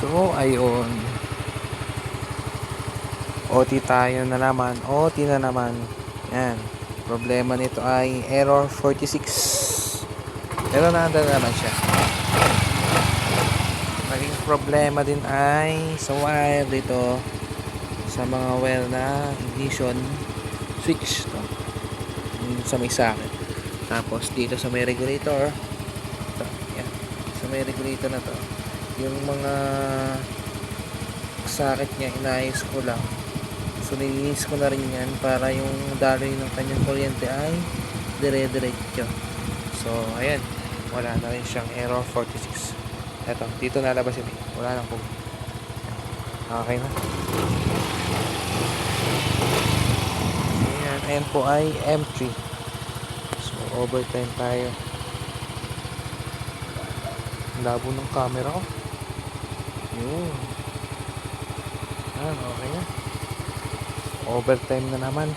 So, ayun. OT tayo na naman. OT na naman. Yan. Problema nito ay error 46. Pero nandun naman siya. Naging problema din ay sa wire dito. Sa mga wire na ignition switch to. Sa may socket. Tapos dito sa may regulator. Ito. Yan. Sa may regulator na to. Yung mga socket niya inayos ko lang. So nilinis ko na rin yan para yung daloy ng kanyang kuryente ay dire-diretso. So ayan, wala na rin siyang error 46. Eto, dito nalabas yun. Wala nang po. Okay na. Ayan po ay M3. So overtime tayo. Labo ng camera ko. Yun. Ayan, okay na. Overtime na naman.